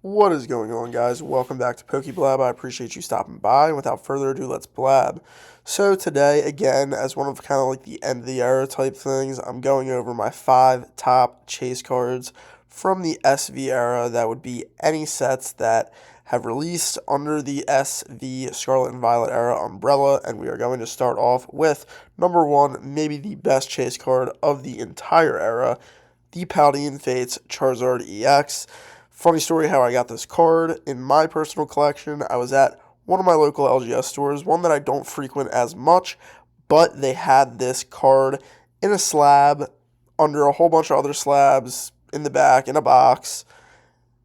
What is going on, guys? Welcome back to Blab. I appreciate you stopping by. And without further ado, let's blab. So today, again, as one of kind of like the end of the era type things, I'm going over my 5 top chase cards from the SV era. That would be any sets that have released under the SV Scarlet and Violet era umbrella. And we are going to start off with number 1, maybe the best chase card of the entire era, the Paldean Fates Charizard EX. Funny story how I got this card. In my personal collection, I was at one of my local Ldios stores, one that I don't frequent as much, but they had this card in a slab under a whole bunch of other slabs in the back in a box.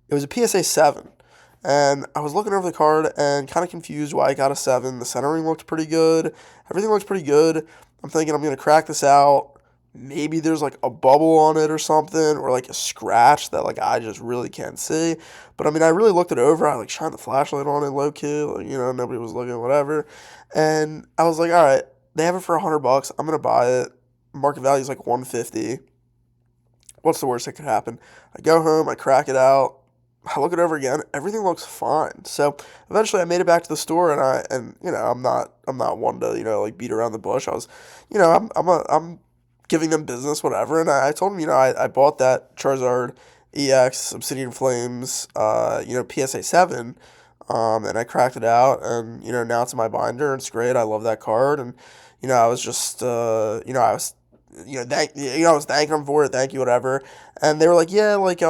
It was a PSA 7. And I was looking over the card and kind of confused why I got a 7. The centering looked pretty good. Everything looked pretty good. I'm thinking I'm going to crack this out. Maybe there's like a bubble on it or something, or like a scratch that like I just really can't see. But I mean, I really looked it over. I like shined the flashlight on it low key, like, nobody was looking, whatever. And I was like, all right, they have it for $100. I'm gonna buy it. Market value is like 150. What's the worst that could happen? I go home, I crack it out. I look it over again. Everything looks fine. So eventually, I made it back to the store, and I'm not one to like beat around the bush. I was, I'm giving them business, whatever. And I told them, I bought that Charizard EX Obsidian Flames, PSA 7, and I cracked it out, and, now it's in my binder, and it's great. I love that card. And, I was just, I was, I was thanking them for it, thank you, whatever. And they were like, yeah, like,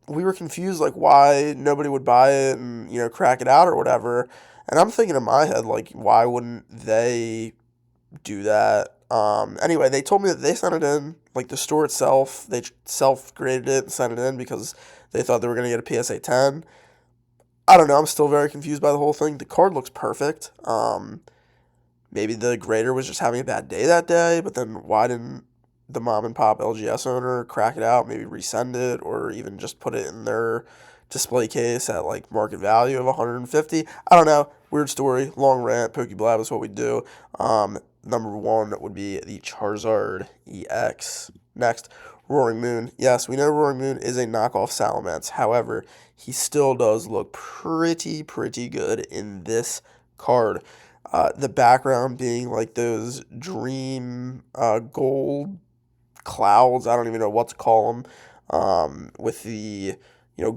we were confused, like, why nobody would buy it and, crack it out or whatever. And I'm thinking in my head, like, why wouldn't they do that? Anyway, they told me that they sent it in, like the store itself, they self-graded it and sent it in because they thought they were going to get a PSA 10. I don't know, I'm still very confused by the whole thing. The card looks perfect. Maybe the grader was just having a bad day that day, but then why didn't the mom and pop LGS owner crack it out, maybe resend it, or even just put it in their display case at like market value of 150? I don't know. Weird story, long rant. Blab is what we do. Number 1 would be the Charizard EX. Next, Roaring Moon. Yes, we know Roaring Moon is a knockoff Salamence. However, he still does look pretty good in this card. The background being like those dream gold clouds. I don't even know what to call them. With the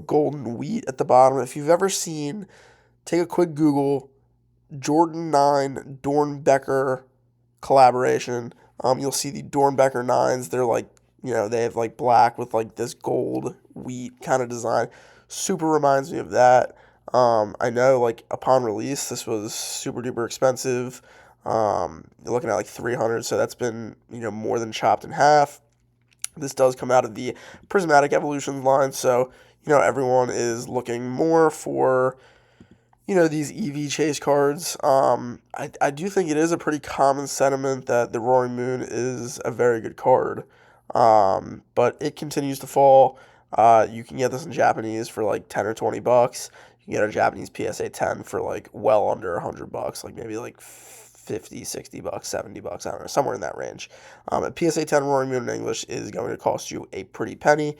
golden wheat at the bottom. If you've ever seen, take a quick Google, Jordan 9 Dornbecker collaboration. You'll see the Dornbecker 9s. They're like, they have like black with like this gold wheat kind of design. Super reminds me of that. I know like upon release, this was super duper expensive. You're looking at like 300, so that's been, more than chopped in half. This does come out of the Prismatic Evolutions line, so, everyone is looking more for, these EV chase cards. I do think it is a pretty common sentiment that the Roaring Moon is a very good card. But it continues to fall. You can get this in Japanese for like 10 or 20 bucks. You can get a Japanese PSA 10 for like well under 100 bucks, like maybe like 50, 60 bucks, 70 bucks, I don't know, somewhere in that range. A PSA 10 Roaring Moon in English is going to cost you a pretty penny.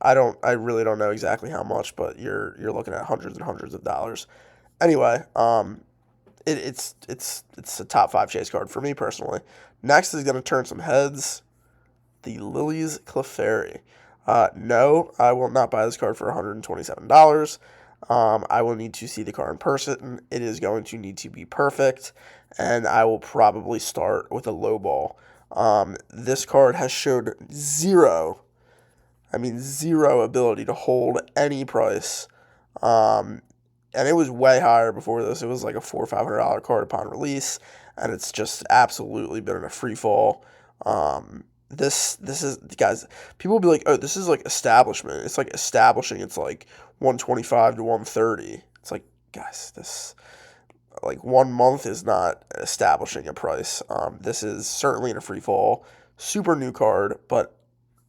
I really don't know exactly how much, but you're looking at hundreds and hundreds of dollars. Anyway, it's a top 5 chase card for me personally. Next is going to turn some heads. The Ldios Clefairy. No, I will not buy this card for $127. I will need to see the card in person. It is going to need to be perfect, and I will probably start with a low ball. This card has showed zero ability to hold any price. And it was way higher before this. It was like a $400 or $500 card upon release, and it's just absolutely been in a free fall. This is, guys, people will be like, oh, this is like establishment. It's like establishing. It's like 125 to 130. It's like, guys, this like 1 month is not establishing a price. This is certainly in a free fall. Super new card, but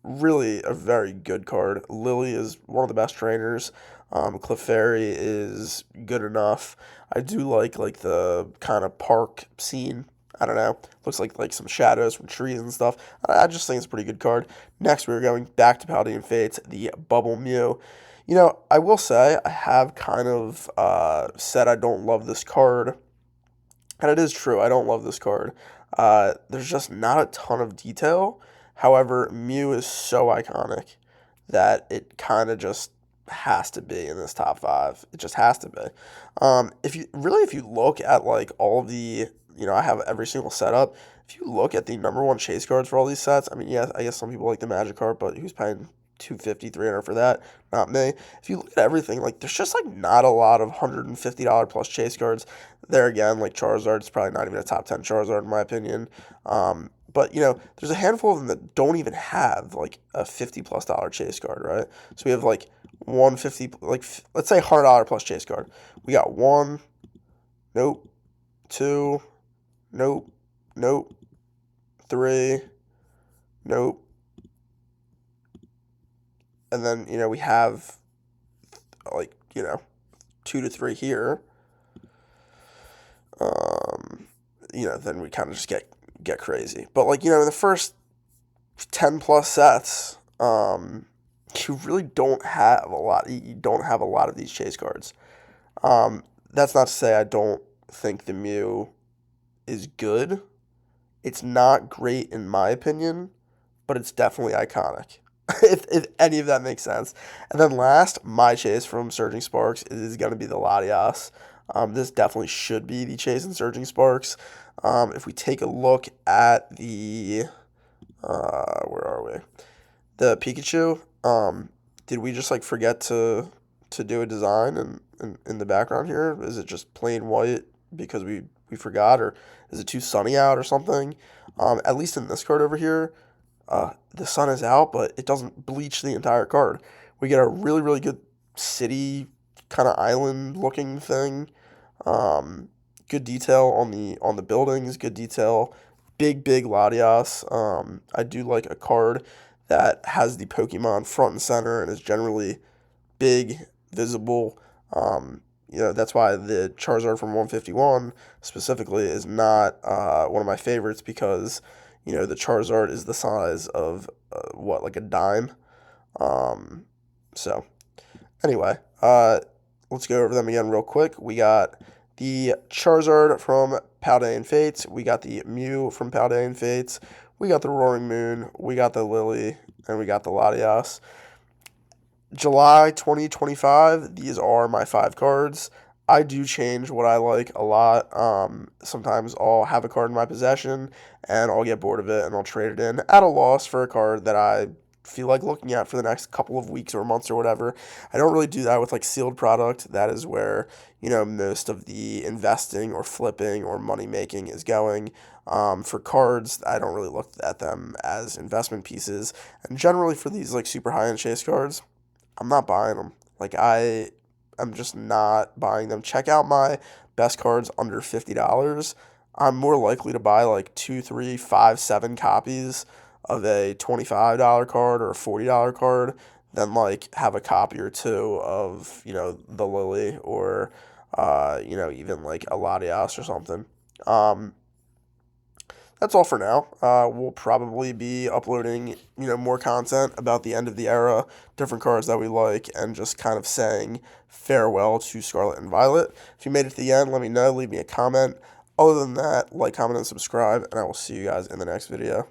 really a very good card. Lily is one of the best trainers. Clefairy is good enough. I do like the kind of park scene. I don't know. Looks like some shadows from trees and stuff. I just think it's a pretty good card. Next, we're going back to Paldean Fates, the Bubble Mew. You know, I will say I have kind of said I don't love this card, and it is true. I don't love this card. There's just not a ton of detail. However, Mew is so iconic that it kind of just has to be in this top five. It just has to be. If you look at like all of the, I have every single setup. If you look at the number one chase cards for all these sets, I mean, yeah, I guess some people like the Magic card, but who's paying 250, 300 for that? Not me. If you look at everything, like there's just like not a lot of $150 plus chase cards. There again, like Charizard's probably not even a top 10 Charizard in my opinion. But there's a handful of them that don't even have like a $50+ chase card, right? So we have like 150, like let's say $100 plus chase card. We got one, nope, two, nope, nope, three, nope, and then we have like 2 to 3 here. Then we kind of just get crazy. But like in the first 10 plus sets, you really don't have a lot. You don't have a lot of these chase cards. That's not to say I don't think the Mew is good. It's not great in my opinion, but it's definitely iconic. if any of that makes sense. And then last, my chase from Surging Sparks is going to be the Ldios. This definitely should be the chase in Surging Sparks. If we take a look at the, where are we? The Pikachu, did we just like forget to do a design in the background here? Is it just plain white because we forgot, or is it too sunny out or something? At least in this card over here, the sun is out, but it doesn't bleach the entire card. We get a really, really good city kind of island looking thing. Good detail on the buildings, good detail. Big Latias. I do like a card that has the Pokemon front and center and is generally big, visible. That's why the Charizard from 151 specifically is not one of my favorites, because the Charizard is the size of like a dime. So anyway, let's go over them again real quick. We got the Charizard from Paldean Fates. We got the Mew from Paldean Fates. We got the Roaring Moon. We got the Lily. And we got the Latias. July 2025, these are my 5 cards. I do change what I like a lot. Sometimes I'll have a card in my possession, and I'll get bored of it, and I'll trade it in at a loss for a card that I feel like looking at for the next couple of weeks or months or whatever. I don't really do that with like sealed product. That is where most of the investing or flipping or money making is going. For cards, I don't really look at them as investment pieces. And generally for these like super high end chase cards, I'm not buying them. Like I'm just not buying them. Check out my best cards under $50. I'm more likely to buy like 2, 3, 5, 7 copies of a $25 card or a $40 card than like have a copy or two of the Lily or even like a Latias or something. That's all for now. We'll probably be uploading, more content about the end of the era, different cards that we like, and just kind of saying farewell to Scarlet and Violet. If you made it to the end, let me know. Leave me a comment. Other than that, like, comment, and subscribe, and I will see you guys in the next video.